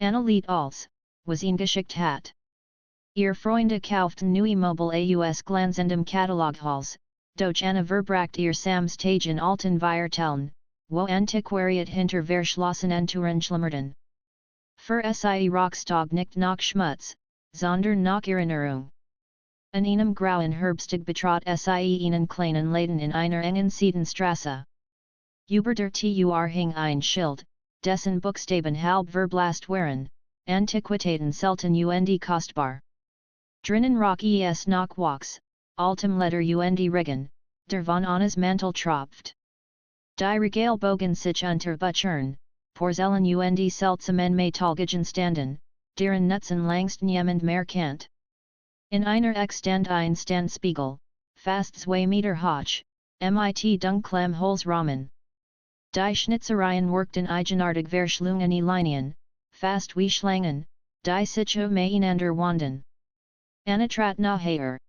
Anna Lied als, was eingeschickt hat. Ihr Freunde kauften neue Mobile aus Glanzendem Kataloghalls, doch Anna verbracht ihr Samstage in alten Vierteln, wo Antiquariat hinter verschlossenen Türen schlimmerten. Für sie Rockstag nicht nach Schmutz, sondern nach Erinnerung. An einem grauen Herbstig betrat sie einen kleinen Laden in einer engen Siedenstrasse. Über der Tür hing ein Schild, dessen Buchstaben halb verblasst waren, Antiquitäten selten und kostbar. Drinnen rock es noch Wachs, altem Leder und Regen, der von Annas Mantel tropft. Die Regalbogen sich unter Buchern, Porzellan und seltsamen Metallgegenstanden, deren Nutzen längst niemand mehr kennt. In einer Eck stand ein Standspiegel, fast 2 Meter hoch, mit dunklem Holzrahmen. Die Schnitzereien workten eigenartig Verschlungene Linien, fast wie Schlangen, die sich umeinander wanden. Anna trat nachher.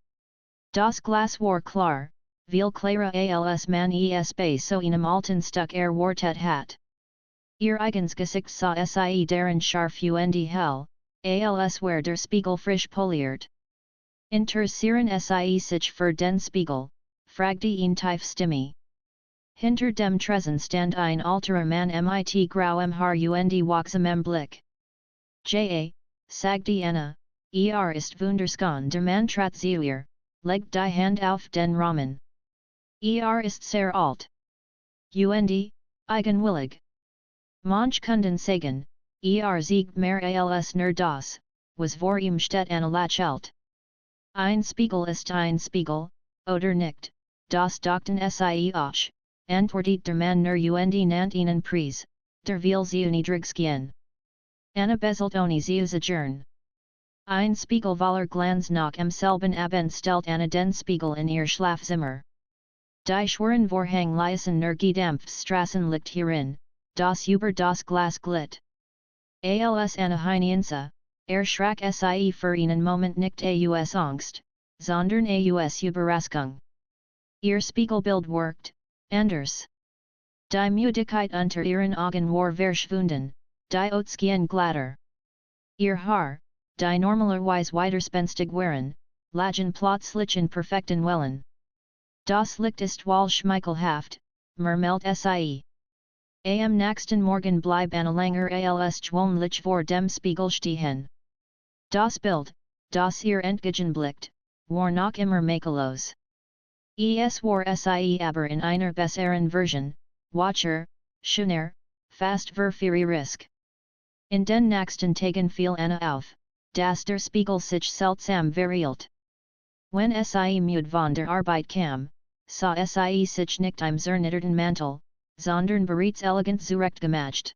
Das Glas war klar, viel klarer als man es bei so einem alten Stück erwartet hat. Ihr eigens Gesicht sah sie darin scharf und hell, als wär der Spiegel frisch poliert. Interessieren sie sich für den Spiegel, fragte ihn tief Stimme. Hinter dem Tresen stand ein alterer Mann mit grauem Haar und wachsamem Blick. Sagte Anna, ist wunderschön der Mann trat zuer, legt die Hand auf den Rahmen. Ist sehr alt. Und, eigenwillig. Manch Kunden sagen, siegt mehr als nur das, was vor ihm steht Anna lächelt. Ein Spiegel ist ein Spiegel, oder nicht, das dachten sie auch, antwortet der Mann nur und nannt ihnen Preis, der will sie niedrigskien. Anna beselt ohne sie zagern. Ein Spiegel voller Glanz nach selben Abend stellt Anna den Spiegel in ihr Schlafzimmer. Die schweren Vorhang leisen nur gedämpft Straßenlicht hierin, das über das Glas glitt. Als Anna hineinsa, schrak sie für einen Moment nicht aus Angst, sondern aus Überraschung. Ihr Spiegelbild worked, anders. Die Müdigkeit unter ihren Augen war verschwunden, die Otzkien glatter. Ihr Haar, die normalerweise widerspenstig waren, lagen plötzlich in perfekten Wellen. Das Licht ist wohl schmeichelhaft, murmelt sie. Am nächsten Morgen blieb Anna langer als gewöhnlich vor dem Spiegel stehen. Das Bild, das ihr entgegenblickt, war noch immer makellos. Es war sie aber in einer besseren Version, wacher, schöner, fast verführerisch. In den nächsten Tagen fiel Anna auf, dass der Spiegel sich seltsam verhielt. Wenn sie müde von der Arbeit kam, sah sie sich nicht im zernitterten Mantel, sondern bereits elegant zurechtgemacht.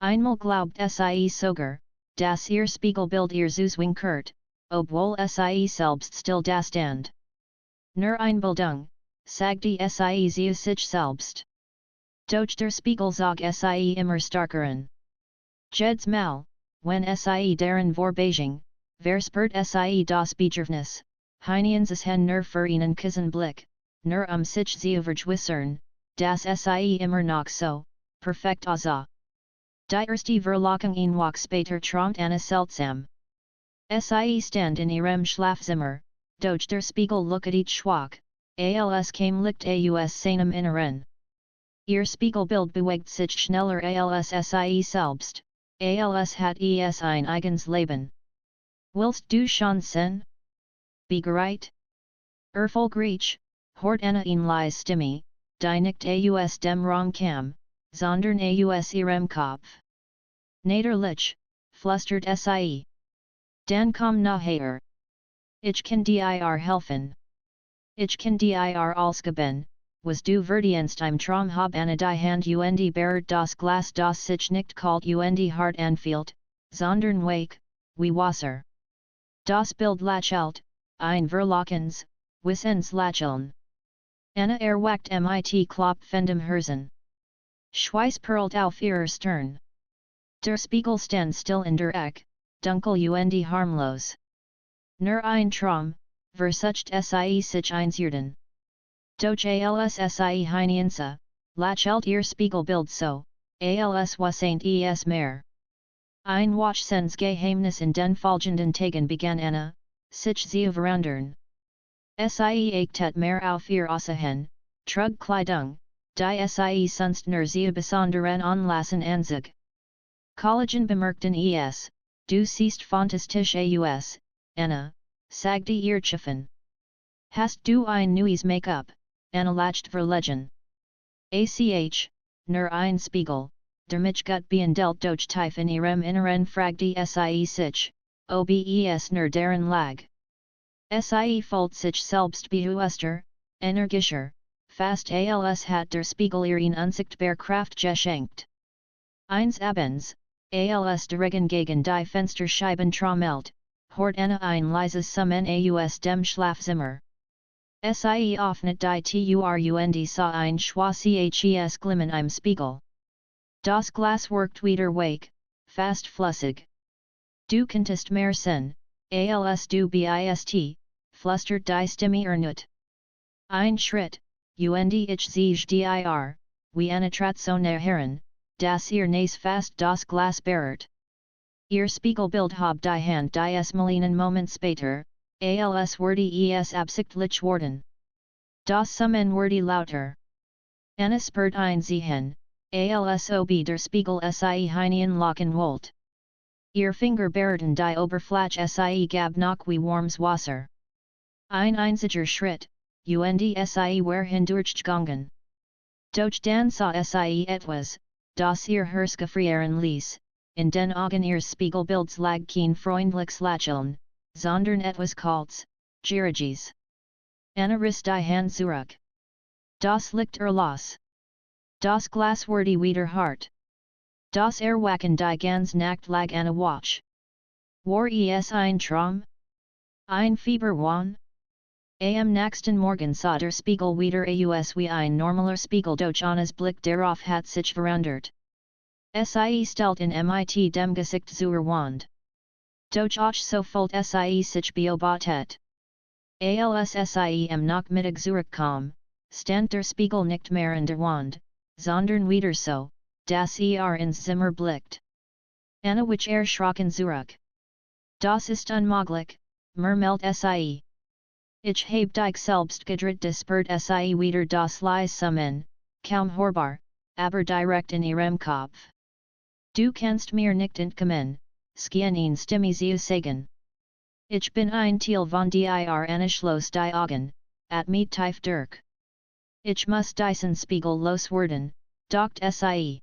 Einmal glaubt sie sogar, dass ihr Spiegelbild ihr Zuswinkert, obwohl sie selbst still da stand. Nur Einbildung, sagte sie zu sich selbst. Doch der Spiegel zog sie immer starkeren. Jedes Mal, wenn sie darin vorbeiging, verspürt sie das Bedürfnis, hineins hen nur für einen Kissenblick, nur sich zu vergewissern, dass sie immer noch so, perfekt aussah. Die erste Verlockung ein Woche später trampt Anna seltsam. Sie stand in ihrem Schlafzimmer, doch der Spiegel lookte schwach, als kam Licht aus seinem Inneren. Ihr Spiegelbild bewegt sich schneller als sie selbst, als hat es ein eigens Leben. Willst du schon sehen? Bereit? Erfolgreich, hort Anna ein leise Stimme, die nicht aus dem Raum kam, sondern aus ihrem Kopf. Naderlich, flüstert sie. Dan komm nachher. Ich kann dir helfen. Ich kann dir alles geben, was du verdienst im Traum hab Anna die Hand und berührt das Glas das sich nicht kalt und hart anfühlt, sondern weich, wie Wasser. Das Bild lächelt, ein Verlockens, wissens Lächeln. Anna erwacht mit klopfendem Herzen. Schweiß perlt auf ihrer Stirn. Der Spiegel stand still in der Eck, dunkel und harmlos. Nur ein Traum, versucht sie sich einzureden. Doch als sie hineinsa, lächelt ihr Spiegelbild so, als was ain't es mehr. Ein Wachsens Geheimnis in den folgenden Tagen begann Anna, sich zu verandern. Sie achtet mehr auf ihr Aussehen, trug Kleidung, die sie sonst nur sehr besonderen Anlassen anzog. Kollegen bemerkten es, du siehst fantastisch aus, Anna, sagte ihr Chefin. Hast du ein neues Make-up, Anna lacht verlegen. Nur ein Spiegel, der mich gut behandelt durch tief in ihrem Inneren fragte sie sich, obes nur darin lag. Sie fühlt sich selbst bewusster, energischer, fast als hat der Spiegel ihren unsichtbar Kraft geschenkt. Eines Abends, als der Regen gegen die Fensterscheiben trommelt, hört Anna ein leises Summen aus dem Schlafzimmer. Sie öffnet die Tür und sah ein schwarzes Glimmen im Spiegel. Das Glas wirkt wieder weich, fast flüssig. Du könntest mehr sehen, als du bist, flüstert die Stimme ernut. Ein Schritt, und ich sehe dir, wie eine Trat so nah heran, dass ihr Nas fast das Glas berührt. Ihr Spiegelbild hab die Hand die Malinen Moment später, als wurde es absichtlich worden. Das Summen wurde lauter. Anna spürt ein Sehen, als ob der Spiegel sie hineinlocken wollt. Ihr Finger berührten die Oberfläche sie gab noch wie warmes Wasser. Ein einziger Schritt, und sie war hindurchgegangen. Doch dann sah sie etwas, das ihr Herz gefrieren ließ, in den Augen ihres Spiegelbilds lag kein freundliches Lächeln, sondern etwas Kaltes, Gieriges. Anna riss die Hand zurück. Das Licht los. Das Glas wurde wieder hart. Das Erwachen die ganz Nacht lag Anna wach. War es ein Traum? Ein Fieberwahn? Am nächsten Morgen sah der Spiegel wieder aus wie ein normaler Spiegel doch Annas Blick darauf hat sich verandert. Sie stellt in mit dem Gesicht zur Wand. Doch auch so fühlt sie sich beobachtet. Als sie am Nachmittag zurückkam, stand der Spiegel nicht mehr in der Wand, sondern wieder so, dass ins Zimmer blickt. Anna wich erschrocken zurück. Das ist unmöglich, murmelt sie. Ich habe dich selbst gedreht despert sie wieder das leise Summen, kaum hörbar, aber direkt in ihrem Kopf. Du kannst mir nicht entkommen, skien Stimme zu sagen. Ich bin ein Teil von dir Anna schloss die Augen, at mit tief durch. Ich muss diesen Spiegel loswerden, dacht sie.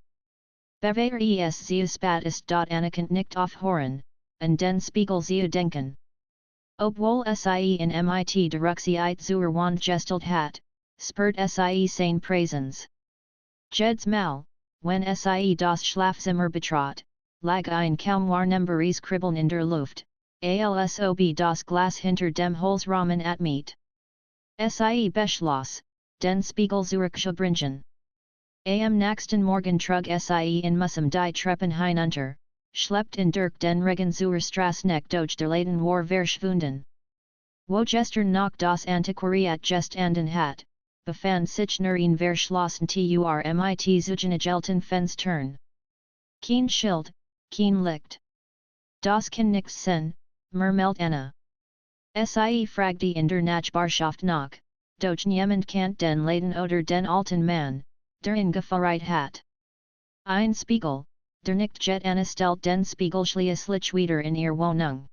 Bewahr es zu spät ist Anna kann nicht aufhören, und den Spiegel zu denken. Obwohl sie in mit Rücksicht zur Wand gestelt hat, spürt sie seine Präsenz. Jedes Mal, wenn sie das Schlafzimmer betrat, lag ein kaum wahrnehmbares Kribbeln in der Luft, als ob das Glas hinter dem Holzrahmen atmet. Sie beschloss, den Spiegel zurückzubringen. Am nächsten Morgen trug sie in Mussum die Treppen hinunter, schleppt in durch den Regen zur Straße durch der Laden war verschwunden. Wo gestern noch das Antiquariat gestanden hat, befand sich nur ein verschlossen mit zugenagelten Fenstern. Kein Schild, kein Licht. Das kann nichts sein, murmelt Anna. Sie fragte in der Nachbarschaft nach, doch niemand kennt den Laden oder den alten Mann, der ihn gefeiert hat. Ein Spiegel, der nicht jet Anna stellt den Spiegel schließlich wieder in ihr Wohnung.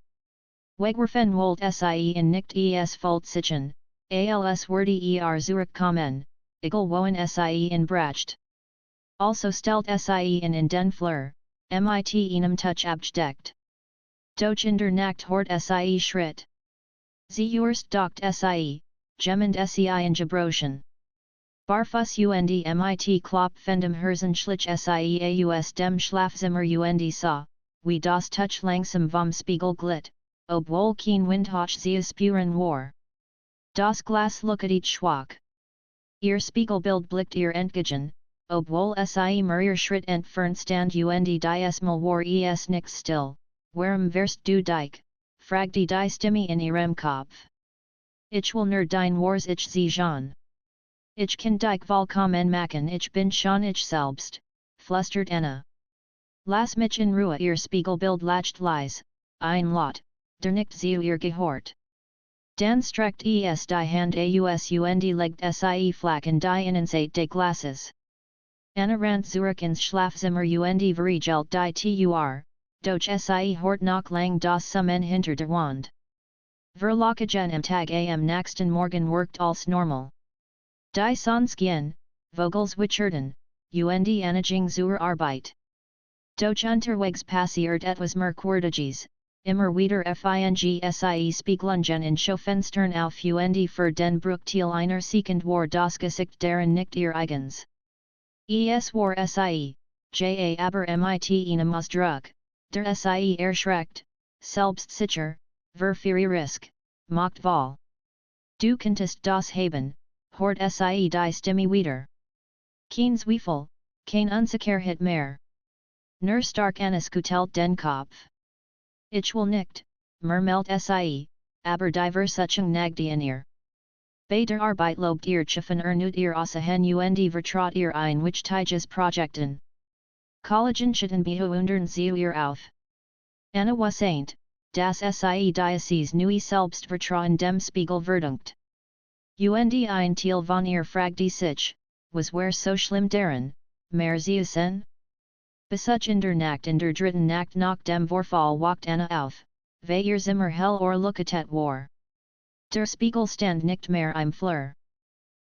Wegwerfen wollt sie in nicht es Fold sichen, als wurde zurückkommen, egal wohin sie in bracht. Also stellt sie in den Flur, mit einem Touch abgedeckt. Doch in der Nacht hort sie Schritt. Sie urst docht sie, gemmend sie in Gebrochen. Barfuss und mit Klopp fendem Herzen schlich sie aus dem Schlafzimmer und sah, wie das Touch langsam vom Spiegel glitt, obwohl kein Windhauch zu spüren war. Das Glas lookete schwach. Ihr Spiegelbild blickt ihr entgegen, obwohl sie mehrere Schritt entfernt stand und dies Mal war es nicht still, warum wirst du dich, fragte die Stimme in ihrem Kopf. Ich will nur dein Wars ich sehen. Ich kann dich vollkommen machen ich bin schon ich selbst, flüstert Anna. Las mich in Ruhe ihr Spiegelbild lacht leise, ein Lot, der nicht zu ihr gehört. Dan streckt es die Hand aus und legt sie flach in die Innenseite des Glasses. Anna rant zurück ins Schlafzimmer und verriegelt die Tür, doch sie hort noch lang das Summen hinter der Wand. Verlockung am Tag am nächsten Morgen worked als normal. Die Sonskien, Vogelswicherten, und Anaging zur Arbeit. Doch unterwegs passiert etwas Merkwürdiges, immer wieder fingie Spiegelungen in Schaufenstern auf und für den Bruchteil einer Sekund war das Gesicht deren nicht ihr eigens. Es war sie, aber mit einem Ausdruck, der sie erschreckt, selbstsicher, verführerisch, macht Wahl. Du könntest das haben, hort sie die Stimme wieder. Kein Zweifel, kein Unsicherheit mehr. Nur stark aneskutelt den Kopf. Ich will nicht, murmelt sie, aber die Versuchung nagt ihr. Bei der Arbeit lobt ihr Schaffen ernut ihr Aussagen und vertraut ihr ein wichtiges Projekten. Kollegen schütten bewundern sie ihr auf. Anna was ain't, das sie dieses neue Selbstvertrauen dem Spiegel verdunkt. Und ein Teil von ihr fragt sich, was wär so schlimm daran, mehr zu sein? Besuch in der Nacht in der dritten Nacht nach dem Vorfall wacht Anna auf, weil ihr Zimmer hell luchtet war. Der Spiegel stand nicht mehr im Flur.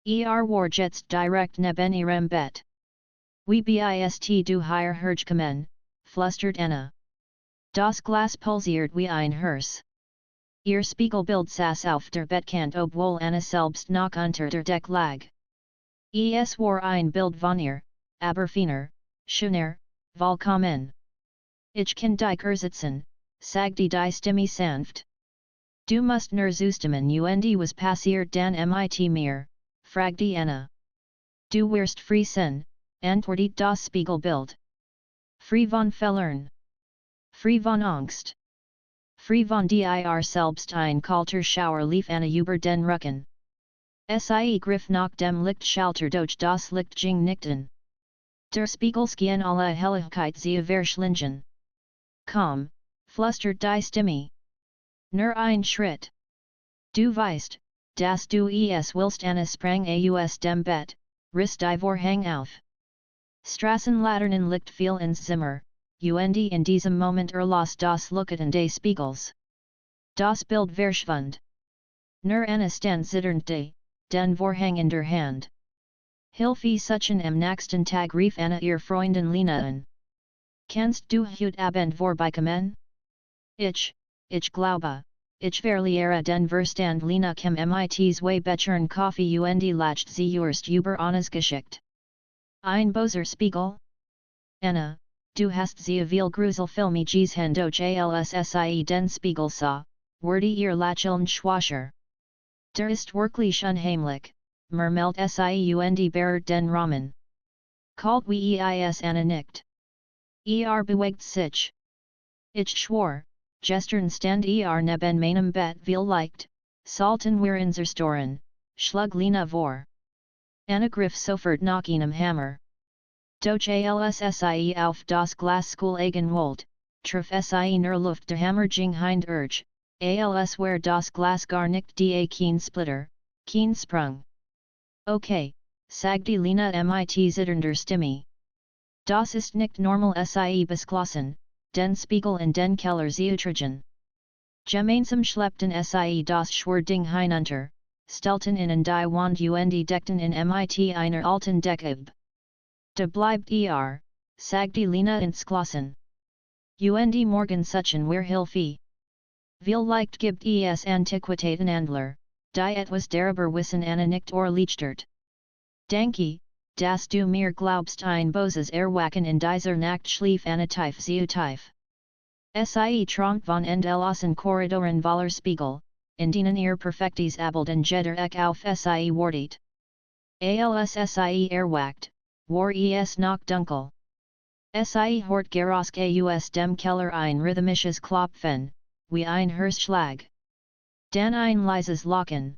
War jetzt direkt neben ihrem Bett. Wie bist du hier hergekommen, flüstert Anna. Das Glas pulsiert wie ein Herz. Ihr Spiegelbild saß auf der Bettkant obwohl Anna selbst noch unter der Deck lag. Es war ein Bild von ihr, aber feiner, schöner, willkommen. Ich kann dich ersetzen, sagte die Stimme sanft. Du musst nur zustimmen und was passiert dann mit mir, fragte Anna. Du wirst frei sein, antwortet das Spiegelbild. Frei von Fehlern. Frei von Angst. Frei von dir selbst ein kalter Schauer lief Anna über den Rücken. Sie griff nach dem Lichtschalter doch das Licht ging nicht an. Der Spiegel schien alle Helligkeit zu verschlingen. Komm, flüstert die Stimme. Nur ein Schritt. Du weißt, dass du es willst. Anna sprang aus dem Bett, riss die Vorhang auf. Straßenlaternen Licht fiel ins Zimmer, und in diesem Moment erlosch das Luchten des Spiegels. Das Bild verschwand. Nur Anna stand zitternd da, den Vorhang in der Hand. Hilfe suchen am nächsten Tag rief Anna ihr Freundin Lena an. Kannst du heute Abend vorbeikommen? Ich glaube, ich verliere den Verstand. Lena kam mit zwei Bechern Kaffee und lacht sie erst über Annas Geschichte. Ein böser Spiegel? Anna, du hast sehr viel Gruselfilme gesehen doch als sie den Spiegel sah, wurde ihr Lächeln schwächer. Der ist wirklich unheimlich, murmelt sie und berührt den Rahmen. Kalt wie Anna nickt. Bewegt sich. Ich schwor, gestern stand neben meinem Bett viel Licht, sollten wir unser Storen, schlug Lena vor. Anna griff sofort nach einem Hammer. Doch als sie auf das Glas gelegen wollt, traf sie nur Luft. Der Hammer ging hind als wär das Glas gar nicht kein Splitter, kein Sprung. Okay, sagte Lena mit zitternder Stimme. Das ist nicht normal. Sie beschlossen, den Spiegel in den Keller zu tragen. Gemeinsam schleppten sie das Schwerding hinunter, stellten in die Wand und deckten in mit einer alten Deckib. Da bleibt sagte Lena entschlossen. Und morgen suchen wir Hilfe. Vielleicht gibt es Antiquitäten Andler, die etwas darüber wissen. Anna nickt erleichtert. Danke, dass du mir glaubst. Ein böses Erwachen in dieser Nacht schlief Anna tief zu tief. Sie trank von endlosen Korridoren voller Spiegel, in denen ihr perfektes Abbilden jeder auf sie wartet. Als sie erwacht, war es noch dunkel. Sie hort gerosk aus dem Keller ein rhythmisches Klopfen, wie ein Herzschlag. Dan ein leises Lachen.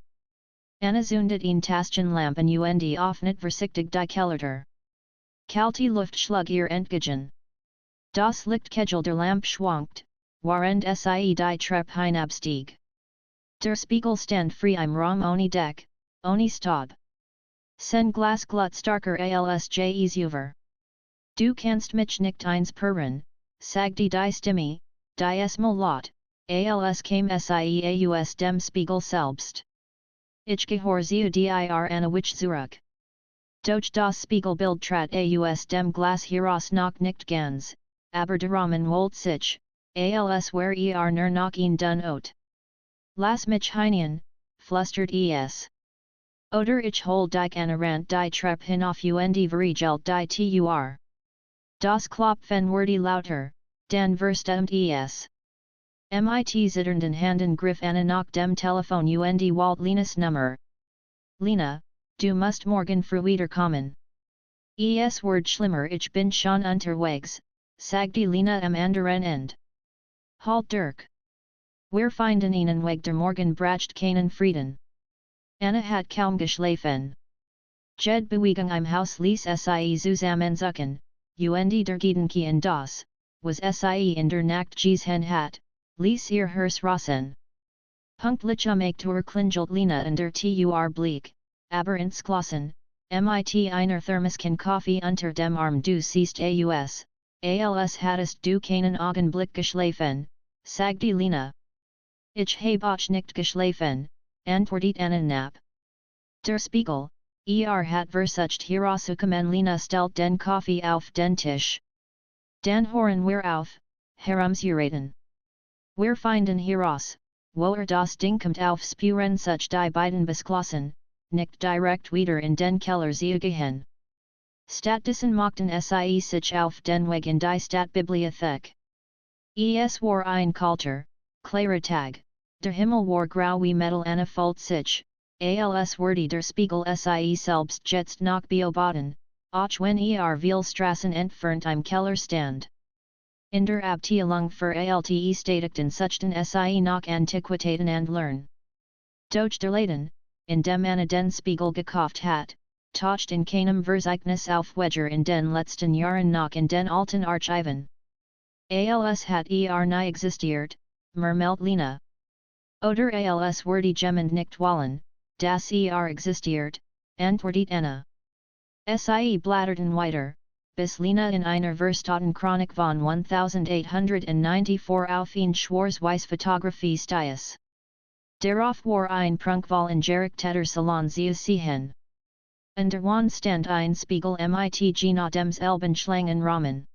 Anna zündet ihn Taschenlampen und öffnet vorsichtig die Kellertür. Kalte Luft schlug ihr entgegen. Das Licht kegel der Lamp schwankt, warend sie die Treppe hinabstieg. Der Spiegel stand frei im Raum ohne Deck, ohne Stab. Sen Glas glut starker als jes über. Du kannst mich nicht eins purren, sagte die Stimme, die es mal lot, als kam sie aus dem Spiegel selbst. Ich gehor zu dir eine Wich zurück. Doch das Spiegelbild trat aus dem Glas heraus noch nicht ganz, aber der Rahmen wollt sich, als wär nur noch ein dun ot. Lass mich hinein, flüstert es. Oder ich hol dich anrand die Treppe hinauf und verriegelt die Tur. Das Klopfen wurde lauter, dann verstumt es. Mit zitternden Handen griff Anna nach dem Telefon und walt Lenas Nummer. Lena, du musst morgen früh kommen. Es wird schlimmer, ich bin schon unterwegs, sagte Lena am anderen Ende. Halt Dirk. Wir finden ihnen weg der Morgen bracht keinen Frieden. Anna hat kaum geschlafen. Jed Bewegung im Haus ließ sie zusammenzucken, und der Gedanke in das, was sie in der Nacht gesehen hat, ließ ihr Herz rasen. Punktlich Aktur klingelt Lena in der Tur bleak, aber entschlossen, mit einer Thermoskan Kaffee unter dem Arm du siehst als hattest du keinen Augenblick geschlafen, sagte Lena. Ich hab auch nicht geschlafen, antwortet Anna knapp. Der Spiegel, hat versucht herauszukommen. Lena stellt den Kaffee auf den Tisch. Dan hören wir auf, herumzureden. Wir finden heraus, wo das Ding kommt auf Spuren such die beiden beschlossen, nicht direkt wieder in den Keller zu gehen. Stattdessen machten sie sich auf den Weg in die Stadtbibliothek. Es war ein kalter, klarer Tag, der Himmel war grau wie Metal. Anna folgt sich, als wurde der Spiegel sie selbst jetzt noch beobachten, auch wenn viel Straßen entfernt im Keller stand. In der Abteilung für alte Statikten suchten sie noch Antiquitäten und Lern. Doch der Laden, in dem Anna den Spiegel gekauft hat, taucht in keinem Verzeichnis auf Wedger in den letzten Jahren noch in den alten Archiven. Als hat nie existiert, murmelt Lena. Oder als wurde jemand nicht wollen, das existiert, antwortet Anna. Sie blätterten weiter, bis Lena in einer Verstottenchronik von 1894 auf ein Schwarz-Weiß Fotografie stieß. Darauf war ein Prunkval in gerichteter Salon zu sehen. Und der Wand stand ein Spiegel mit nach demselben Schlangenrahmen.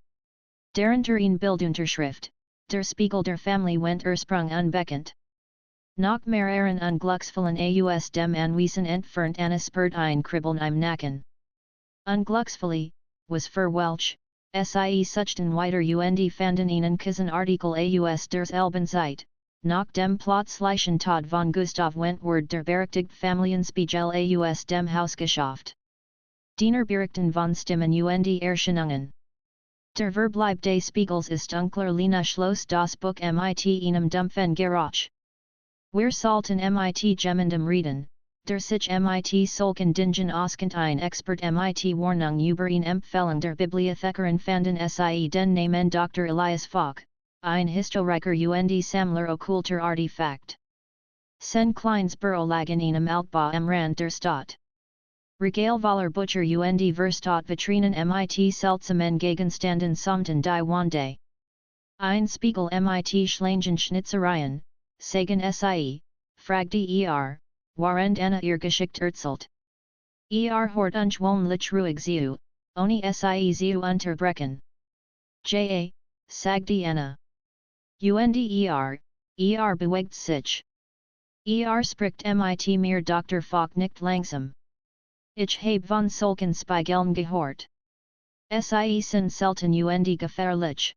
Darunter ein Bildunterschrift, der Spiegel der Familie went ursprung unbekannt. Noch mehreren Unglücksfällen aus dem Anwesen entfernt. Anna spürt ein Kribbeln im Nacken. Unglücksfälle, was für welch, sie suchten weiter und fanden einen Artikel aus derselben Zeit, nach dem plötzlichen Tod von Gustav Wentward der berechtigt Familienspiegel aus dem Hausgeschäft. Diener berichten von Stimmen und Erscheinungen. Der Verbleib des Spiegels ist unklar. Lena schloss das Buch mit einem dumpfen Geräusch. Wir sollten mit jemandem reden, der sich mit solchen Dingen auskennt. Ein Expert mit Warnung über eine Empfehlung der Bibliothekarin fanden sie den Namen Dr. Elias Falk, ein Historiker und Sammler okkulter Artefakt. Sen kleines Büro lag in einem Altbau am Rand der Stadt. Regalvaler Butcher und Verstot Vitrinen mit seltsamen Gegenständen somten die Wande. Ein Spiegel mit Schlangen Schnitzereien, sagen sie, fragte warend Anna ihr geschickt erzählt. Hort unschwonlich ruhig zu, ohne sie zu unterbrechen. Sagte Anna. Und bewegt sich. Spricht mit mir Dr. Falk nicht langsam. Ich hab von solchen Spiegeln gehört. Sie sind selten und gefährlich.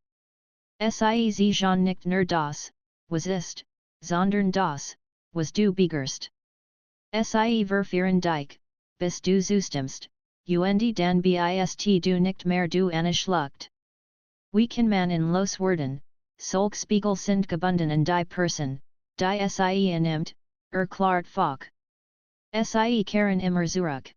Sie sehen nicht nur das, was ist, sondern das, was du begehrst. Sie verführen dich, bis du zustimmst, und dann bist du nicht mehr du Anna schluckt. Wie kann man in los werden, solch Spiegel sind gebunden in die Person, die sie annimmt, erklärt Falk. Sie kehren immer zurück.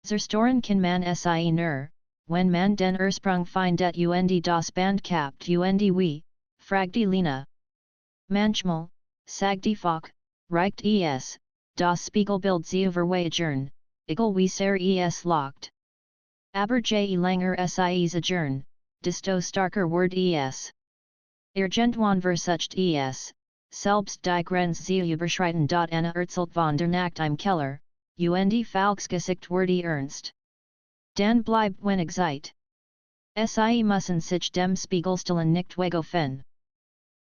Zerstoren kann man sie nur, wenn man den Ursprung findet und das Band kapt und wie, fragt die Lina. Manchmal, sagt die Fock, reicht es, das Spiegelbild zu verweigern, egal wie sehr es locht. Aber je langer es adjourn, desto starker word es. Irgendwann versucht es, selbst die Grenze zu überschreiten. Eine Erzählt von der Nacht im Keller, und Falksgesicht wurde ernst. Dann bleibt wenig Zeit. Sie müssen sich dem Spiegelstellen nicht wegöffnen.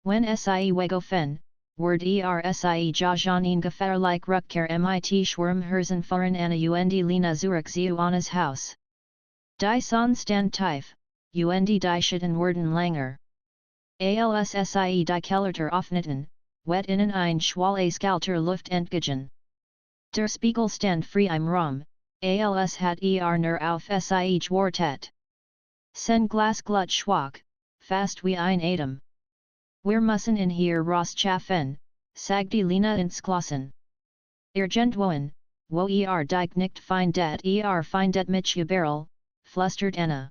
Wenn sie wegöffnen, word sie jajan in gefährlich Rückkehr mit Schwärmherzen fahren und Lina zurück zu Anna's Haus. Die Sonne stand tief, und die Schatten werden langer. Sie die Kellertür öffneten, wet innen ein schwales Luft entgegen. Der Spiegel stand frei im Raum, als hat nur auf sie gewartet. Sein Glas glut schwach, fast wie ein Atom. Wir müssen in hier rausschaffen, sagte Lina entschlossen. Irgendwohin, wo dich nicht findet findet mich überall, flüstert Anna.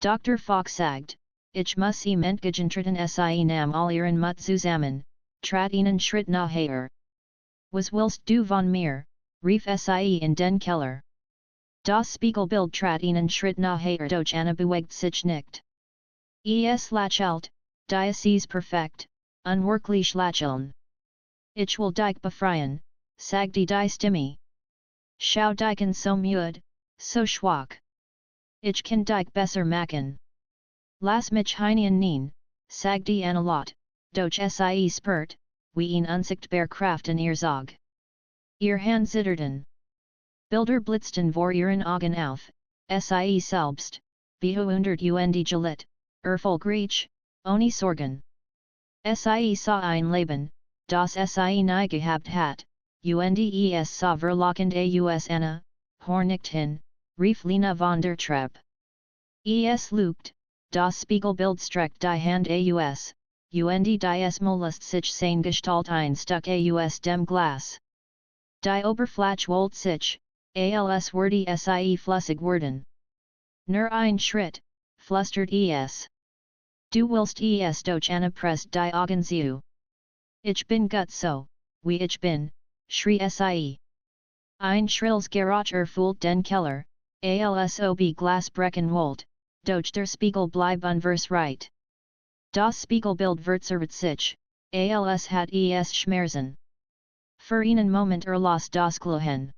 Dr. Fox sagt, ich muss ihm entgegentreten nam all ihren Mut zusammen, trat ihnen Schritt nachher. Was willst du von mir, rief sie in den Keller. Das Spiegelbild trat ihnen Schritt nachher doch Anna bewegt sich nicht. Es lächelt, dies perfekt, unwirklich lächeln. Ich will dich befreien, sagte die Stimme. Schau dich so müde, so schwach. Ich kann dich besser machen. Lass mich hinein, sagte Anna laut, doch sie spürt, wie ein unsichtbar Kraft in ihr Zog. Ihr Hand zitterten. Bilder blitzten vor ihren Augen auf, sie selbst, behundert und gelit, erfolgreich, ohne Sorgen. Sie sah ein Leben, das sie nie gehabt hat, und es sah verlockend aus Anna, hornicht hin, rief Lina von der Treppe. Es lugt, das Spiegelbild streckt die Hand aus, und dies molest sich seine Gestalt ein Stück aus dem Glas. Die Oberfläche wollt sich, als wurde sie flüssig werden. Nur ein Schritt, flüstert es. Du willst es doch Anna presst die Augen zu. Ich bin gut so, wie ich bin, schrie sie. Ein schrilles Geräusch erfüllt den Keller, als ob Glas brechen wollt, doch der Spiegel blieb unversreit. Das Spiegelbild verzerrt sich, als hat es Schmerzen. Für einen Moment las das Glohen.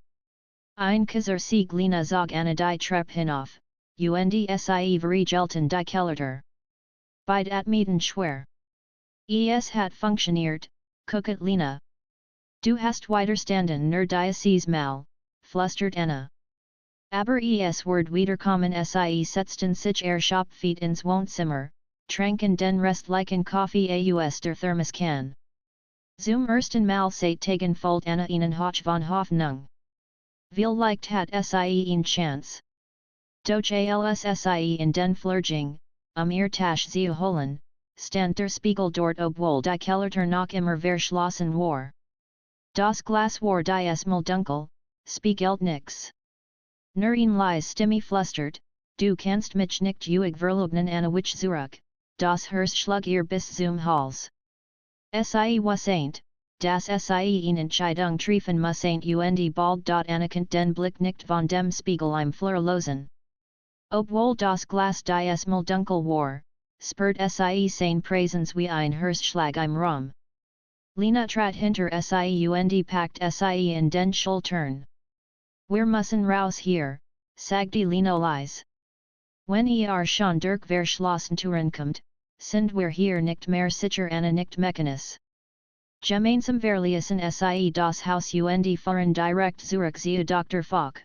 Ein Kaiser Sieg Lina zog Anna die Treppe hinauf, und sie verriegelten die Kellertür. Beid atmeten schwer. Es hat funktioniert, gucket Lina. Du hast widerstanden nur dieses Mal, flüstert Anna. Aber es word wiederkommen sie setzten sich Shopfeet ins Wohnzimmer, tranken den restlichen Kaffee aus der Thermoskanne. Zum ersten Mal seit Tagen folgt Anna ihnen Hoch von Hoffnung. Vielleicht hat sie eine Chance. Doch als sie in den Flirting, ihr Tasch zu holen, stand der Spiegel dort obwohl die Kellertür noch immer verschlossen war. Das Glas war diesmal dunkel, spiegelt nix. Nur ein leise Stimme flüstert, du kannst mich nicht verleugnen Anna wich zurück, das Herzschlag ihr bis zum Hals. Sie wassaint, das sie in Entscheidung treffen mussaint und bald Anna kennt den Blick nicht von dem Spiegel im Fleur losen. Obwohl das Glas diesmal dunkel war, spürt sie seine Präsenz wie ein Herzschlag im Raum. Lina trat hinter sie und packt sie in den Schultern. Wir müssen raus hier, sagte Lina leise. Wenn schon durch verschlossen Türen kommt, sind wir hier nicht mehr sicher Anna nicht mechanis. Gemeinsam verließen sie das Haus und fahren direkt zurück zu Dr. Fock.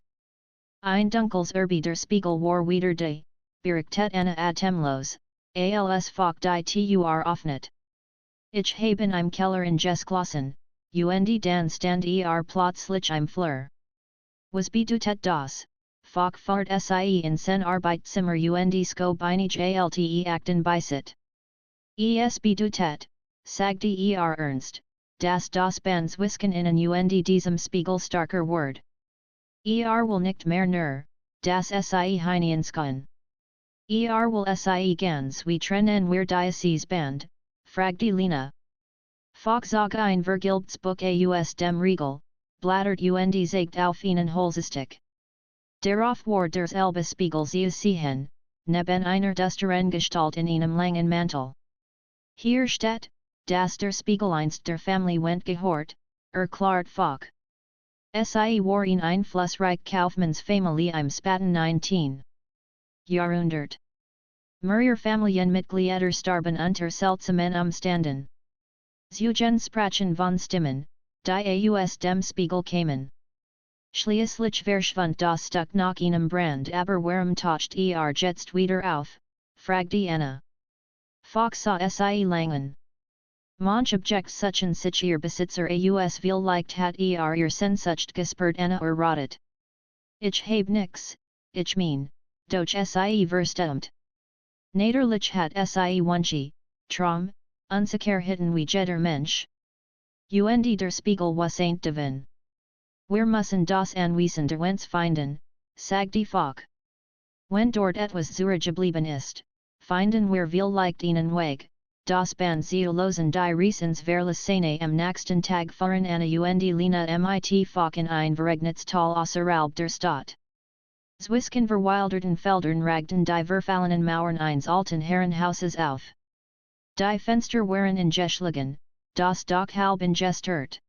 Ein dunkles der Spiegel war wieder de, berichtet Anna atemlos, als Fock die Tür öffnet. Ich haben im Keller geschlossen, und dann stand plötzlich im Flur. Was bedeutet das? Fock fahrt sie in sein Arbeitszimmer und skob einige alte Akten beisit. Es bedeutet, sagte ernst, dass das Bands Whisken innen und diesem Spiegel starker word. Will nicht mehr nur, dass sie hineinskauen. Will sie ganz wie trennen wir diocese band, fragt die Lena. Fox zog ein Vergilbtsbuch aus dem Riegel, blattert zeigt auf einen Holzstick. Darauf war der Elbe Spiegel zu sehen, neben einer düsteren Gestalt in einem langen Mantel. Hier steht, dass der Spiegel einst der Familie went gehört, erklärt Fock. Sie war in einflussreich Kaufmannsfamilie im Spaten 19. Jahrhundert. Mehrere Familienmitglieder starben unter seltsamen Umständen. Zeugen sprachen von Stimmen, die aus dem Spiegel kamen. Schließlich verschwand das Stück nach einem Brand, aber warum taucht jetzt wieder auf, fragte Anna. Fock sah sie langen. Manch object suchen sich ihr Besitzer aus vielleicht hat ihr Sehnsucht gespürt Anna erratet. Ich hab nix, ich mein, doch sie verstummt. Natürlich hat sie wünsche, Traum, unsicherheiten wie jeder Mensch. Der Spiegel was ain't divin. Wir müssen das Anwesen der Wenz finden, sagte Fock. Wenn dort etwas zugeblieben ist, finden wir vielleicht einen Weg, das Band zu losen die Reasons Verlassene am nächsten Tag fahren Anna Lena mit Fock in ein Verregnetztal außerhalb der Stadt. Zwischen verwilderten Feldern ragten die verfallenen Mauern eines alten Herrenhauses auf. Die Fenster waren ingeschlagen, das Dach halb ingestört.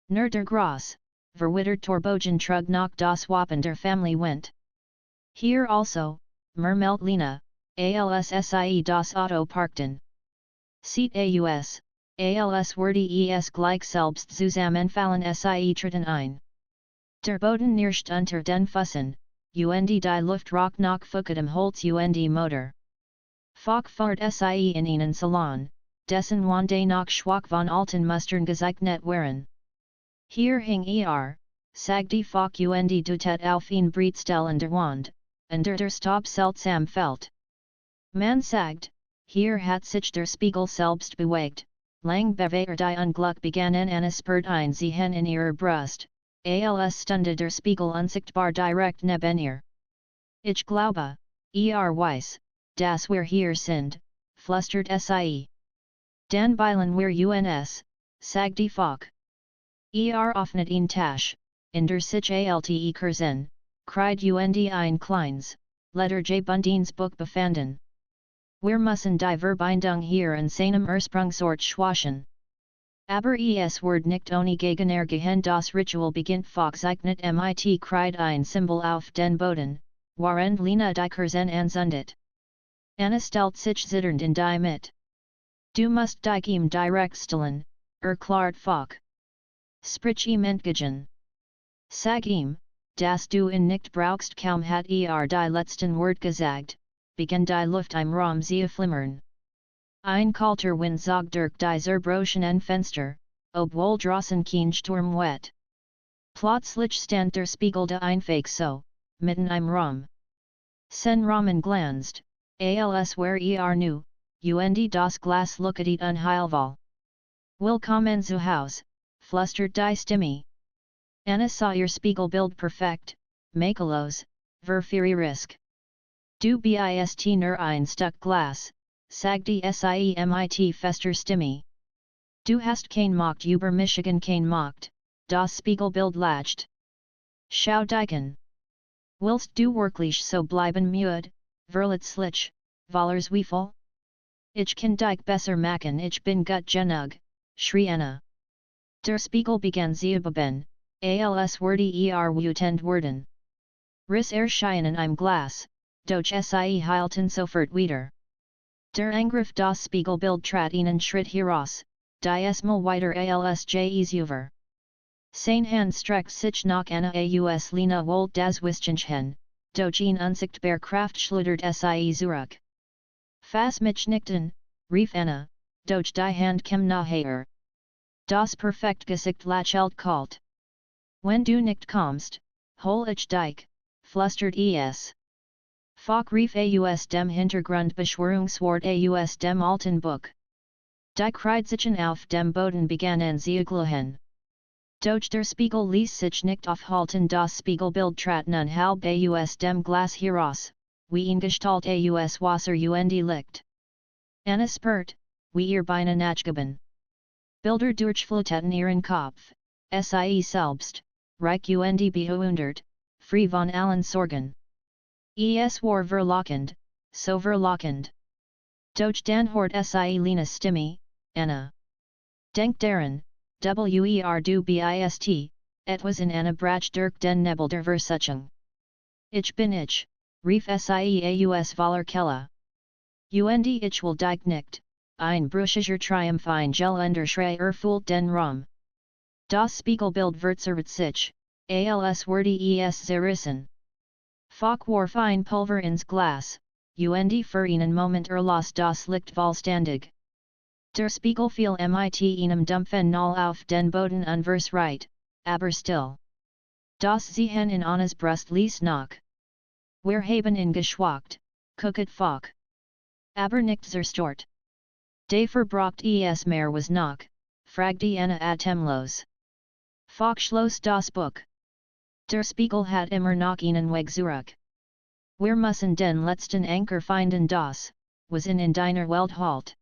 Nur der Gras, verwittert Torbogen trug nach das Wappen der Familie went. Hier also, murmelt Lena, sie das Auto parkten. Seat als wurde es gleich selbst zusammenfallen sie tritten ein. Der Boden knirscht unter den Füßen, die Luft roch nach fuckedem Holz Motor. Fock fahrt sie in einen Salon, dessen Wände nach Schwach von alten Mustern gezeichnet waren. Hier hing sagte Fock dutet auf ein Breitstel an der Wand, under der Stab seltsam fällt. Man sagt, hier hat sich der Spiegel selbst bewegt, lang bevor die Unglück begannen Anna spürt ein Sehen in ihrer Brust, als stunde der Spiegel unsichtbar direkt neben ihr. Ich glaube, weiß, dass wir hier sind, flüstert sie. Dan Beilen wir uns, sagte Fock. Offnet ihn Tasch, in der sich alte Kursen, cried ein kleines, letter J Bundins Buch befanden. Wir müssen die Verbindung hier in seinem Ursprungsort schwachen. Aber es wird nicht ohne Gegener gehen das Ritual beginnt Fock zeichnet mit cried ein Symbol auf den Boden, warend Lena die Kursen anzündet. Anna stellt sich zitternd in die Mitte. Du musst dich ihm direkt stellen, erklärt Fock. Sprich ihm entgegen. Sag ihm, dass du ihn nicht brauchst kaum hat die letzten Wort gesagt, begann die Luft im Raum zu flimmern. Ein kalter Wind zog durch die zerbrochenen Fenster, obwohl draußen kein Sturm weht. Plötzlich stand der Spiegel da einfach so, mitten im Raum. Sen Rahmen glanzt, als wär nu, das Glas looket unheilvoll. Willkommen zu Haus, flüstert die Stimme. Anna sah ihr Spiegelbild perfekt, makellos, verführerisch. Du bist nur ein Stück Glas, sagte sie mit fester Stimme. Du hast kein Macht über Michigan kein Macht, das Spiegelbild lacht. Schau dichen. Willst du wirklich so bleiben müde, verletzlich, Zweifel? Ich kann dich besser machen ich bin gut genug, schrie Anna. Der Spiegel begann zu beben, als wurde wütend worden. Riss erscheinen im Glas, doch sie hielten sofort wieder. Der Angriff das Spiegelbild trat einen Schritt heraus, diesmal weiter als über. Sein Hand streckt sich nach Anna aus Lena wollt das Wischenchen, doch ein unsichtbar Kraft schleudert sie zurück. Fass mich nichten, rief Anna, doch die Hand kam naher. Das perfekt Gesicht lächelt kalt. Wenn du nicht kommst, hol ich dich, flüstert es. Fock rief aus dem Hintergrundbeschwörungswort aus dem alten Buch. Die Kreidzichen auf dem Boden begannen zu glühen. Doch der Spiegel ließ sich nicht aufhalten das Spiegelbild trat nun halb aus dem Glas heraus, wie in Gestalt aus Wasser und Licht. Anna Spurt, wie ihr Beine nachgeben. Bilder durchfluteten ihren Kopf, sie selbst, reich und bewundert, frei von allen Sorgen. Es war verlockend, so verlockend. Doch dann hort sie Lena's Stimme, Anna. Denk daran, du bist, etwas in Anna Brach durch den Nebel der Versuchung. Ich bin ich, rief sie aus voller Kehle. Und ich will dich nicht, ein brüchiger Triumph ein Gel under Schrei erfüllt den Raum. Das Spiegelbild verzerrt sich, als würde es zerrissen. Fock warf ein Pulver ins Glas, und für einen Moment las das Licht vollständig. Der Spiegel fiel mit einem dumpfen Knall auf den Boden unversreit, aber still. Das Sehen in Anna's Brust ließ nach. Wir haben ihn geschwackt, gucket Fock. Aber nicht zerstört. De verbraucht es mehr was nach, fragte Anna atemlos. Fock schloss das Buch. Der Spiegel hat immer noch einen Weg zurück. Wir müssen den letzten Anker finden das, was in deiner Welt halt.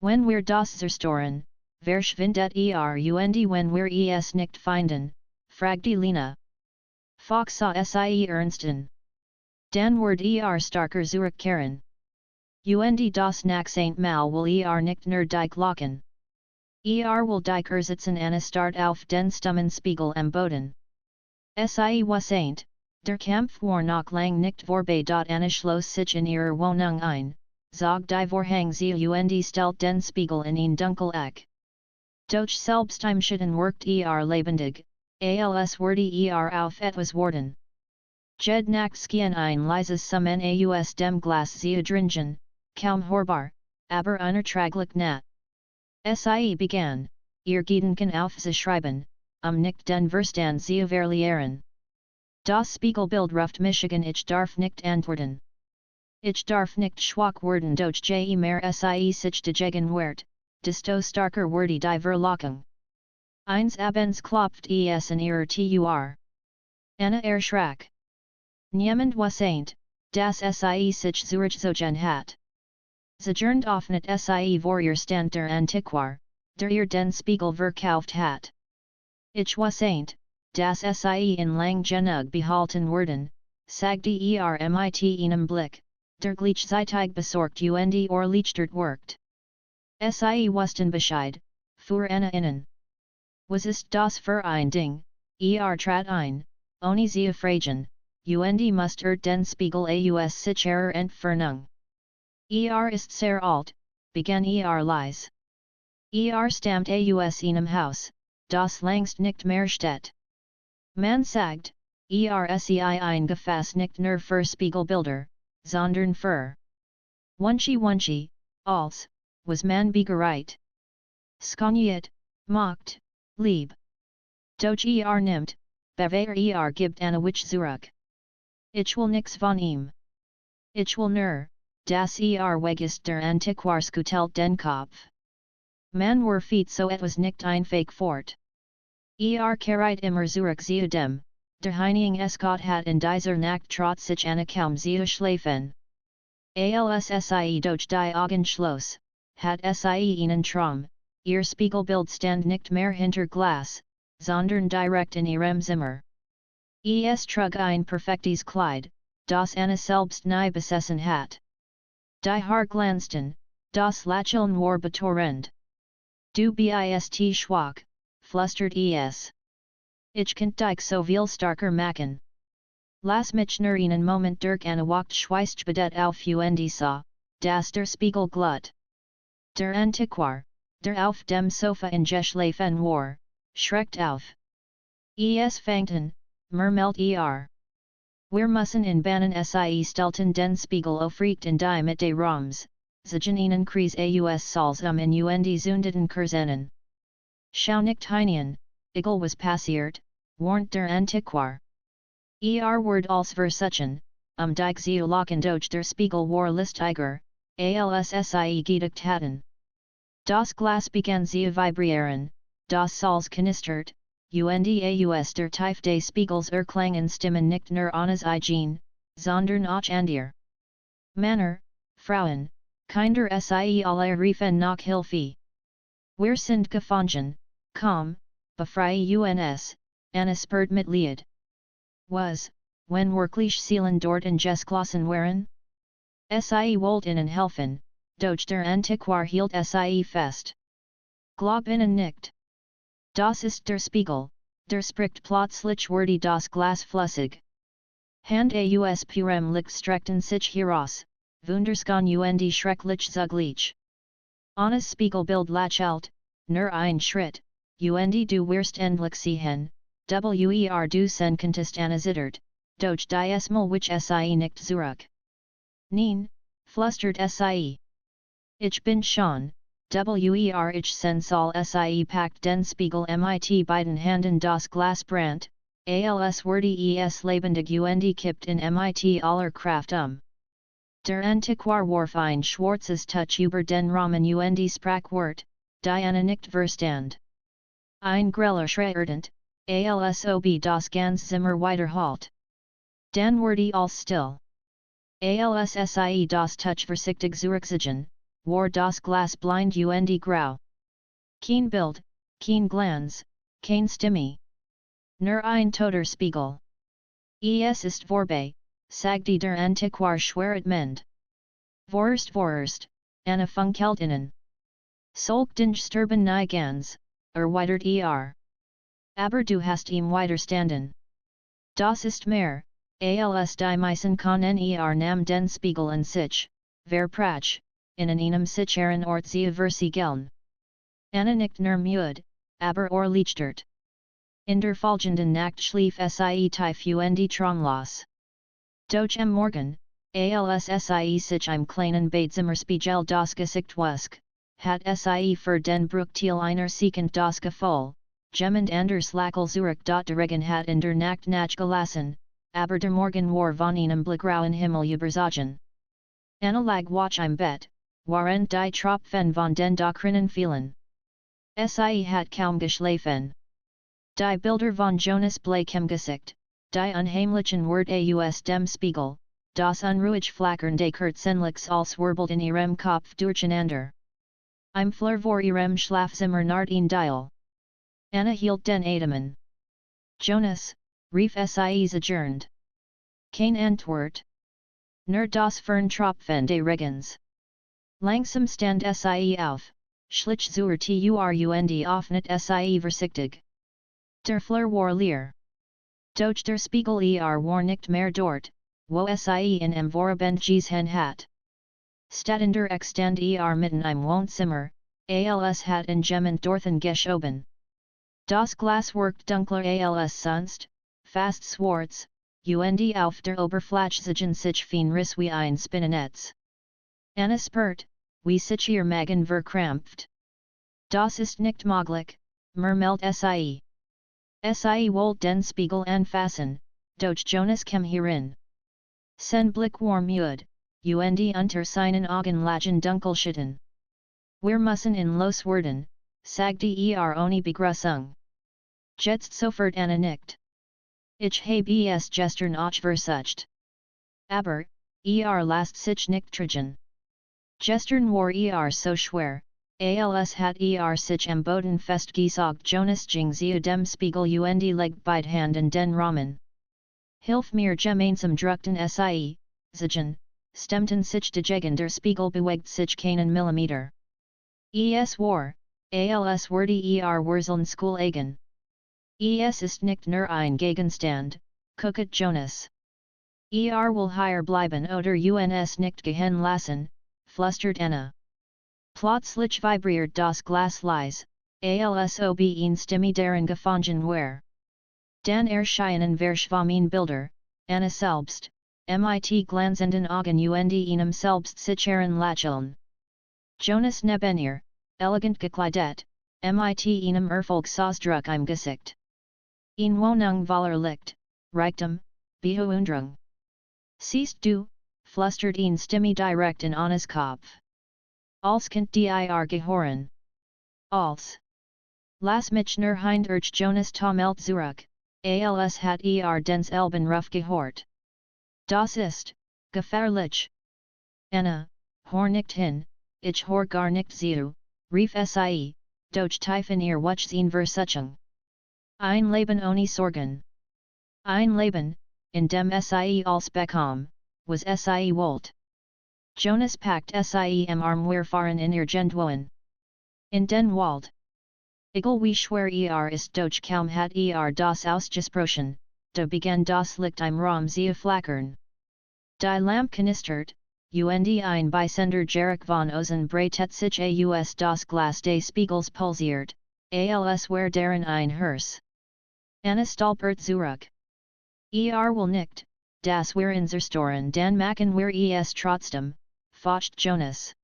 Wenn wir das zerstören, verschwindet und wenn wir es nicht finden, fragte Lena. Fock sah sie ernst an. Dan wird starker zurückkehren. Und das nächste Mal will nicht nur dich locken. Will dich ersetzen Anna start auf den stummen Spiegel am Boden. Sie wasseint, der Kampf war noch lang nicht vorbei. Anna schloss sich in ihrer Wohnung ein, zog die Vorhang zu und stellt den Spiegel in ein dunkel Eck. Doch selbst im Schatten workt lebendig, als würde auf etwas warten. Jed nach skien ein leises Summen aus dem Glas zu dringen, kaum hörbar, aber unerträglich nah. Sie begann, ihr Gedanken aufzuschreiben, nicht den Verstand zu verlieren. Das Spiegelbild ruft Michigan, ich darf nicht antworten. Ich darf nicht schwach werden, doch je mehr sie sich dagegen wehrt, desto starker wurde die Verlockung. Eins abends klopft es in ihrer Tür. Anna erschrak. Niemand wasseint, das sie sich zurückgezogen hat. Zergernd offnet sie vor ihr stand der Antiquar, der ihr den Spiegel verkauft hat. Ich wasseint, das sie in lang genug behalten werden, sagte mit einem Blick, der gleichzeitig besorgt und erleichtert workt. Sie wussten Bescheid, fuhr Anna innen. Was ist das für ein Ding, trat ein, ohne sie fragen, und mustert den Spiegel aus sicherer Entfernung. Ist sehr alt, begann leise. Stammt aus einem Haus, das längst nicht mehr steht. Man sagt, sei ein Gefäß nicht nur für Spiegelbilder, sondern für Wunsch, als, was man bereit. Skoniert, macht, lieb. Doch nimmt, bewehr gibt Anna wich zurück. Ich will nix von ihm. Ich will nur, das Weg ist der Antiquarskutel den Kopf. Man war feet so etwas nicht ein Fake fort. Carried immer zurück zu dem, der Heining Escott hat in dieser Nacht trotz sich Anna kaum zu schlafen. Sie durch die Augen schloss, hat sie ihnen Traum, ihr Spiegelbild stand nicht mehr hinter Glas, sondern direkt in ihrem Zimmer. Trug ein perfektes Kleid, das Anna selbst nie besessen hat. Die Haar glanzten, das Lächeln war betorrend. Du bist schwach, flüstert es. Ich kann dich so viel starker machen. Lass mich nur einen Moment durch Anna walkt schweißgebadet auf und sah, dass der Spiegel glut. Der Antiquar, der auf dem Sofa in geschlafen war, schreckt auf. Es fangten, murmelt Wir müssen in bannen sie stelten den Spiegel aufrecht in die Mitte Raums, zwischen ihnen Kreis aus Sols in und zündeten Kursanen. Schau nicht hinein, Igel was passiert, warnt der Antiquar. Word als versuchen, dich zu locken durch der Spiegel war listiger, als sie gedacht hatten. Das Glas begann zu vibrieren, das Sols knistert, und aus der Tiefe des Spiegels erklangen Stimmen nicht nur Annas Eigen, sondern auch an ihr. Männer, Frauen, kinder sie alle riefen nach Hilfe. Wir sind gefangen, komm, befreie uns, anespert mit Lied. Was, wenn wirklich Seelen dort in Geschlossen waren? Sie wollten helfen, doch der Antiquar hielt sie fest. Glaub ihnen nicht. Das ist der Spiegel, der spricht plötzlich wurde das Glas flüssig. Hand aus purem Licht streckten sich heraus, wunderskan und schrecklich zugleich. Eines Spiegelbild lächelt, nur ein Schritt, und du wirst endlich sehen, du sen könntest anesittert, doch dies mal wich sie nicht zurück. Nein, flüstert sie. Ich bin schon, ich sen soll sie packt den Spiegel mit beiden Handen das Glas brandt, als wurde es lebendig und kippt in mit aller Kraft Der Antiquar warf ein schwarzes Tuch über den Rahmen und sprach Wort, die nicht verstand. Ein greller Schreiertant, als das ganz Zimmer wiederholt. Dann wurde alles still. Als sie das Tuch vorsichtig zurückziehen, war das Glas blind und grau. Kein Bild, kein Glanz, kein Stimme. Nur ein toter Spiegel. Es ist vorbei, sagte der Antiquar schwerend. Vorerst, Anna funkelt innen. Solch den sterben nie ganz, erweitert Aber du hast ihm widerstanden. Das ist mehr, als die meisten können nam den Spiegel an sich, verprach, in einem sicheren Ort sie versiegeln. Anna nicht nur müde, aber lichtert. In der folgenden Nacht schlief sie tief und traumlos. Doch am Morgen, als sie sich im kleinen Badezimmer Spiegel das Gesicht wusk, hat sie für den Bruchteil einer Sekund das Gefühl, jemand anders Lakel zurück der Regen hat in der Nacht nachgelassen, aber der Morgen war von einem blagrauen Himmel überzogen. Anna lag wach im Bett, waren die Tropfen von den Dokrinnen fielen. Sie hat kaum geschlafen. Die Bilder von Jonas Blake im Gesicht, die unheimlichen Wort aus dem Spiegel, das unruhig flackernde Kerzenlichts als wirbelt in ihrem Kopf durcheinander. Im Flur vor ihrem Schlafzimmer nard ein Dial. Anna hielt den Atemen. Jonas, rief sie adjourned. Kein Antwort. Nur das Ferntropfen des Regens. Langsam stand sie auf, schlich zur Tür und öffnet sie vorsichtig. Der Flur war leer. Doch der Spiegel war nicht mehr dort, wo sie in em Vorabend gesehen hat. Statt der Extend mitten im Wohnzimmer, als hat in jemand dorthin geschoben. Das Glas wirkt dunkler als sonst, fast schwarz, und auf der Oberfläche ziehen sich Fähnris wie ein Spinnennetz. Anna spürt, wie sich ihr Magen verkrampft. Das ist nicht möglich, murmelt sie. Sie wollt den Spiegel anfassen, doch Jonas kam hierin. Sen Blick war müde, und unter seinen Augen lagen Dunkelschitten. Wir müssen in los werden, sagte ohne Begrüßung. Jetzt sofort Anna nickt. Ich habe es gestern auch versucht. Aber, lasst sich nicht tragen. Gestern war so schwer, als hat sich am Boden festgesaugt. Jonas ging zu dem Spiegel und legt beide Handen den Rahmen. Hilf mir gemeinsam druckten sie, zigen, stemmten sich dagegen der Spiegel bewegt sich keinen Millimeter. Es war, als wurde wurzeln School eigen. Es ist nicht nur ein Gegenstand, gucket Jonas. Will hier bleiben oder uns nicht gehen lassen, flüstert Anna. Plötzlich vibriert das Glas leise, als ob ein Stimme darin gefangen war. Dann erscheinen Verschwommen-Bilder, Anna selbst, mit glanzenden Augen und einem selbst sicheren Lächeln. Jonas neben ihr, elegant gekleidet, mit einem Erfolgsausdruck im Gesicht. In Wohnung voller Licht, Reichtum, Bewunderung. Siehst du, flüstert eine Stimme direkt in Annas Kopf. Als Kind dir gehören. Als. Lass mich nur hind Jonas taumelt zurück, als hat dens Elben Ruf gehört. Das ist, gefährlich. Anna, hor nicht hin, ich hor gar nicht zu, rief sie, doch tief in ihr Wuchsinn Versuchung. Ein Leben ohne Sorgen. Ein Leben, in dem sie als bekommen, was sie wollt. Jonas packt sem Armwehr fahren in ihr Gendwohn. In den Wald. Egal wie schwer ist doch kaum hat das ausgesprochen, da begann das Licht im Raum zu flackern. Die Lampe knistert, und ein Beisender Jarek von Ozen breitet sich aus das Glas des Spiegels pulsiert, als wär darin ein Herz. Anna stolpert zurück. Will nicht, das wir Zerstoren dann machen wir es trotzdem, faucht Jonas.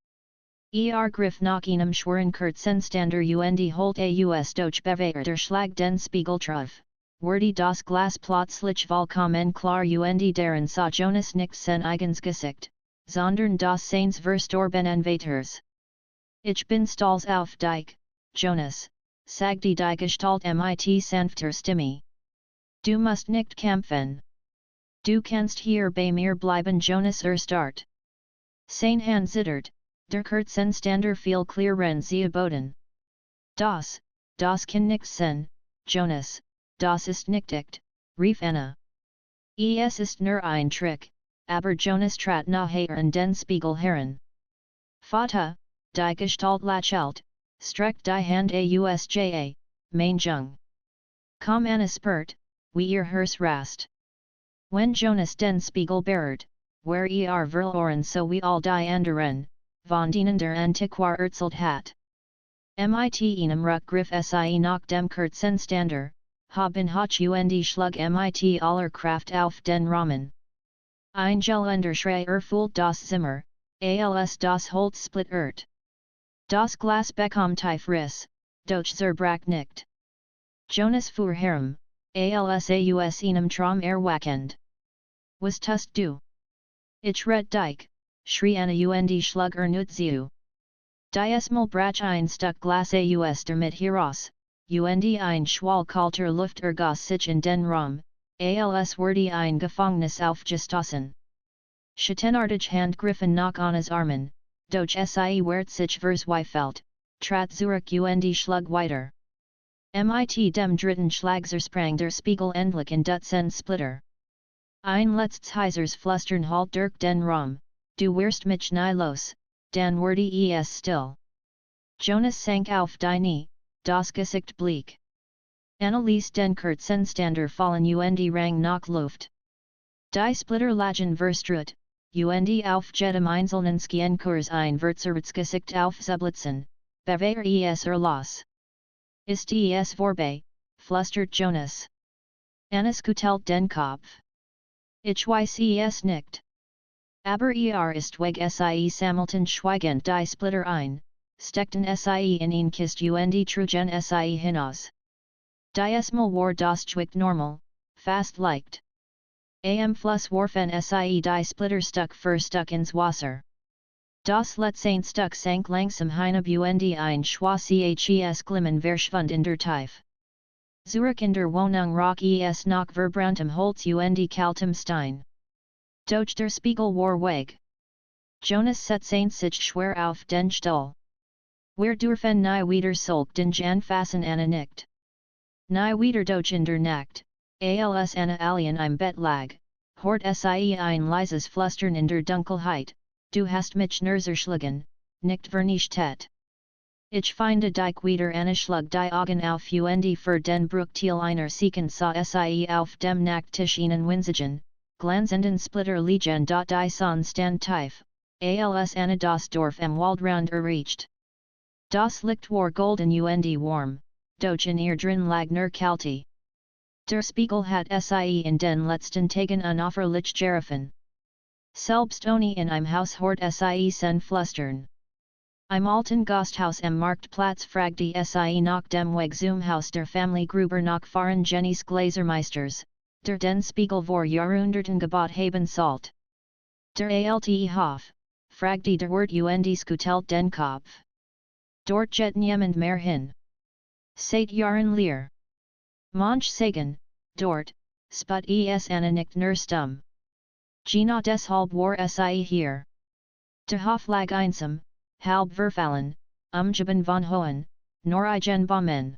Griff nach einem schweren Kurzenstander und holt aus doch bewahrt der Schlag den Spiegel drauf, wurde das Glas plötzlich vollkommen klar und darin sah Jonas nicht sein eigens Gesicht, sondern das seines verstorbenen Vaters. Ich bin stolz auf dich, Jonas, sagte die Gestalt mit sanfter Stimme. Du musst nicht kämpfen. Du kannst hier bei mir bleiben, Jonas start. Sein Hand zittert, der Kurzenstander fiel clearen zu Boden. Das kann nicht sein, Jonas, das ist nicht echt, rief Anna. Es ist nur ein Trick, aber Jonas trat nachher an den Spiegel heran. Vater, die Gestalt lächelt, streckt die Hand ausja, mein Jung. Komm Anna spurt, wie ihr Herz rast. Wenn Jonas den Spiegel berührt, where verloren so wie all die anderen, von denen der Antiquar erzählt hat. Mit einem Rückgriff sie nach dem Kurzenstander, haben hoch und schlug mit aller Kraft auf den Rahmen. Ein gelender Schrei erfüllt das Zimmer, als das Holz splittert. Das Glas bekam tief Riss, doch zerbrach nicht. Jonas fuhr herum, als aus einem Traum erwachend. Was tust du? Ich red dich, schrie Anna und schlug nicht zu. Diesmal brach ein Stück Glas aus damit heraus, und ein Schwall kalter Luft ergoss sich in den Raum, als wurde ein Gefängnis aufgestoßen. Schattenartig Handgriffen nach Annas Armen, doch sie wehrt sich verzweifelt, trat zurück und schlug weiter. Mit dem dritten Schlag zersprang der Spiegel endlich in Dutzend Splitter. Ein letztes heisers Flüstern halt durch den Raum, du wirst mich nie los, dann wurde es still. Jonas sank auf die Knie, das Gesicht bleak. Anna ließ den Kurzenstander fallen und rang nach Luft. Die Splitter lagen verstrut, und auf jedem einzelnen Skienkurs ein verzerrtes aufzublitzen, bewahr es los. Ist es vorbei, flüstert Jonas. Anna schüttelt den Kopf. Ich weiß es nicht. Aber ist weg sie sammelten schweigend die Splitter ein, steckten sie in ein Kist und trugen sie hinaus. Diesmal war das Gewicht normal, fast leicht. Fluss warfen sie die Splitter Stück für Stück ins Wasser. Das letzte Stück sank langsam hinab und ein schwaches Glimmen verschwand in der Tiefe. Zurück in der Wohnung roch es nach verbranntem Holz und kaltem Stein. Doch der Spiegel war weg. Jonas setzte sich schwer auf den Stuhl. Wir dürfen nie wieder zurück den anfassen Anna nicht. Nie wieder doch in der Nacht, als Anna allein im Bett lag, hort sie ein leises Flüstern in der Dunkelheit, du hast mich nur zerschlagen, nicht vernichtet. Ich finde dich wieder Anna schlug die Augen auf und für den Bruchteil einer Sekunde sah sie auf dem Nachttisch einen winzigen, glanzenden Splitter liegen die Sonnenstand tief, als Anna das Dorf am Waldrand erreicht. Das Licht war golden und warm, doch in ihr drin lag nur Kälte. Der Spiegel hat sie in den letzten Tagen unaufhörlich gerufen. Selbst ohne in einem Haus hort sie sen flüstern. Im alten Gasthaus am Marktplatz fragte sie nach dem Weg zum Haus der Familie Gruber nach fahren Jennys Glazermeisters, der den Spiegel vor Jahrhunderten gebaut haben sollt. Der alte Hof, fragte der Wirt und schüttelt den Kopf. Dort jet niemand mehr hin. Seit Jahren leer. Manch sagen, dort, sput es Anna nicht nur stumm. Gina deshalb war sie hier. De Hoflag einsam, halb verfallen, umgeben von hohen, nor igen Baumen.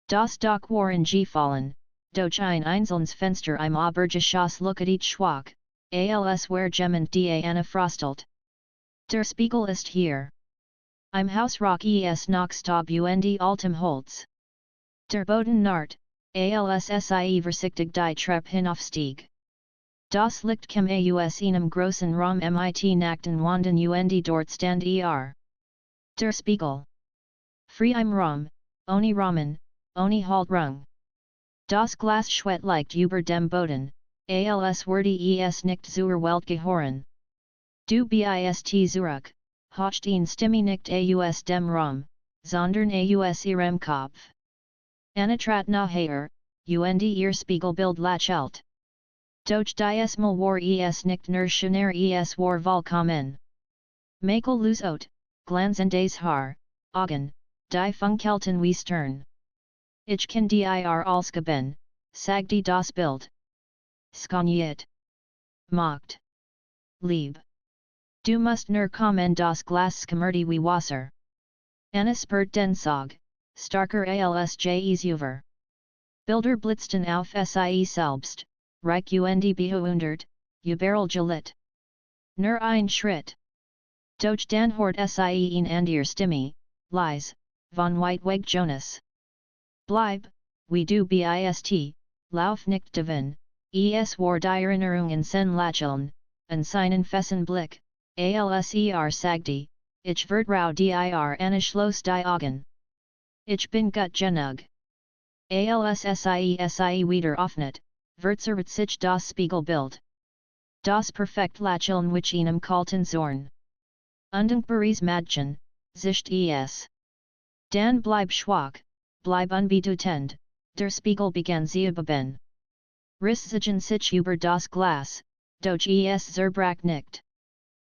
Das Doch waren gefallen, durch ein einzelnes Fenster im Obergeschoss looked schwach, als wär jemand die Anna frostelt. Der Spiegel ist hier. Im Hausrock noch Stab und altem Holz. Der Boden naht, als sie versichtig die Treppe hinaufstieg. Das Licht kam aus einem großen Raum mit nackten Wanden und dort stand Der Spiegel. Frei im Raum, ohne Rahmen, ohne Halterung. Das Glas schwet leicht über dem Boden, als wurde es nicht zur Welt gehoren. Du bist zurück, hocht ihn Stimme nicht aus dem Raum, sondern aus ihrem Kopf. Anna trat nachher, und ihr Spiegelbild lächelt. Doch dies Mal war es nicht nur schöner es war vollkommen. Makel los out, glanzendes Haar, Augen, die funkelten wie Stern. Ich kann dir ausgeben, sagte das Bild. Skoniert. Mocht. Lieb. Du musst nur kommen das Glas schmiert wie Wasser. Anna spürt den Sog, starker als über. Bilder blitzten auf sie selbst, reich und bewundert, überall Nur ein Schritt. Doch dann hort sie ihn and ihr Stimme, leise, von Whiteweg Jonas. Bleib, wie du bist, lauf nicht davon, es war die Erinnerung in sen Lächeln, und seinen fessen Blick, als sagte, ich vertrau dir Anna schloss die Augen. Ich bin gut genug. Als sie wieder öffnet, verzerrt sich das Spiegelbild. Das perfekt Lächeln which einem kalten Zorn. Undankbares Mädchen, sicht es. Dan bleib schwach, bleib unbedeutend, der Spiegel begann zubeben. Rissigen sich über das Glas, doch es zerbrach nicht.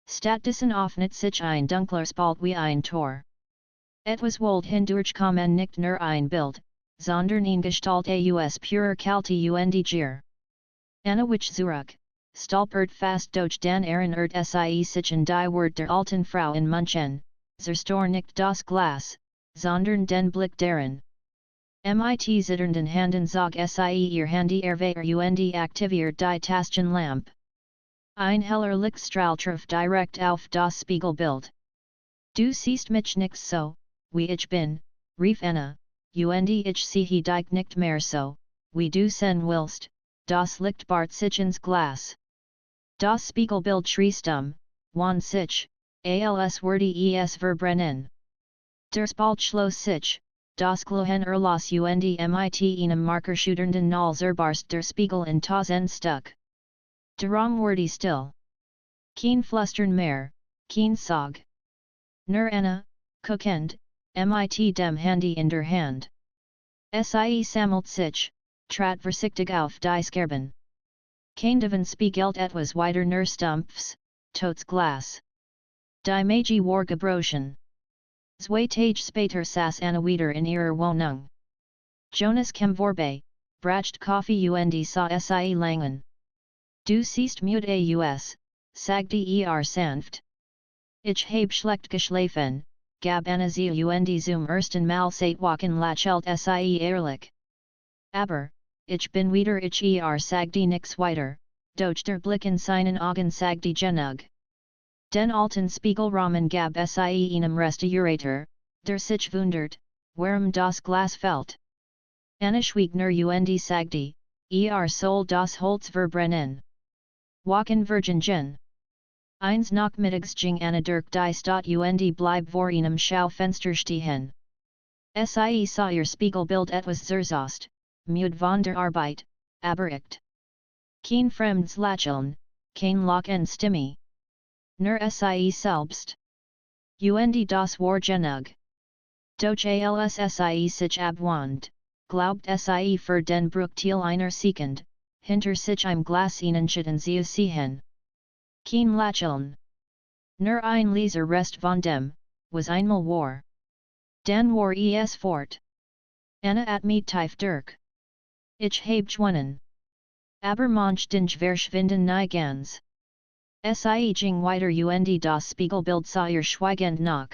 Stattdessen öffnet sich ein dunkler Spalt wie ein Tor. Etwas wold hindurchkommen nicht nur ein Bild, sondern eine Gestalt aus purer Kalte und Gier. Anna wich zurück, stolpert fast doch dann erinnert sie sich an die Wort der alten Frau in München, zerstor nicht das Glas, sondern den Blick darin. Mit zitternden Handen zog sie ihr Handy erwehr und aktiviert die Taschenlampe. Ein heller Lichtstrahl traf direkt auf das Spiegelbild. Du siehst mich nicht so, wie ich bin, rief Anna, und ich sehe dich nicht mehr so, wie du sein willst, das Licht bart sich ins Glas. Das Spiegelbild schrie stumm, wan sich, als wurde es verbrennen. Der Spalt schloss sich, das Glohen erloss und mit einem markerschütternden Knall zerbarst der Spiegel in tausend Stück. Darum wurde still. Kein Flüstern mehr, kein Sog. Nur Anna, guckend, mit dem Handy in der Hand. Sie sammelt sich, trat versichtig auf die Scherben. Kein Devon spiegelt etwas weiter nur Stumpfs, totes Glas. Die Magi war gebrochen. Zwei Tage später saß Anna wieder in ihrer Wohnung. Jonas kam vorbei, bracht Kaffee und sah sie langen. Du siehst müde aus, sagte sanft. Ich hab schlecht geschlafen, gab Anna sie und zum ersten Mal seit Wochen lächelt sie ehrlich. Aber, ich bin wieder ich sagte nix weiter, doch der Blick in seinen Augen sagte genug. Den alten Spiegelrahmen gab sie einem Restaurator, der sich wundert, warum das Glas fällt. Anna schwieg nur und sagte, soll das Holz verbrennen. Wachen Virgin. Eins nachmittags ging Anna durch die Stadt und blieb vor einem Schaufenster stehen. Sie sah ihr Spiegelbild etwas zerzaust, müde von der Arbeit, aber echt. Kein fremdes Lächeln, kein Lachen Stimme. Nur sie selbst. Und das war genug. Doch als sie sich abwand, glaubt sie für den Bruchteil einer Sekund, hinter sich im Glas ihnen schütten sie sehen. Kein Lächeln. Nur ein leiser Rest von dem, was einmal war. Dan war es fort. Anna at mich tief durch. Ich hab gewonnen. Aber manch den verschwinden nie ganz. Sie Jing weiter und das Spiegelbild zur Schweigend nach.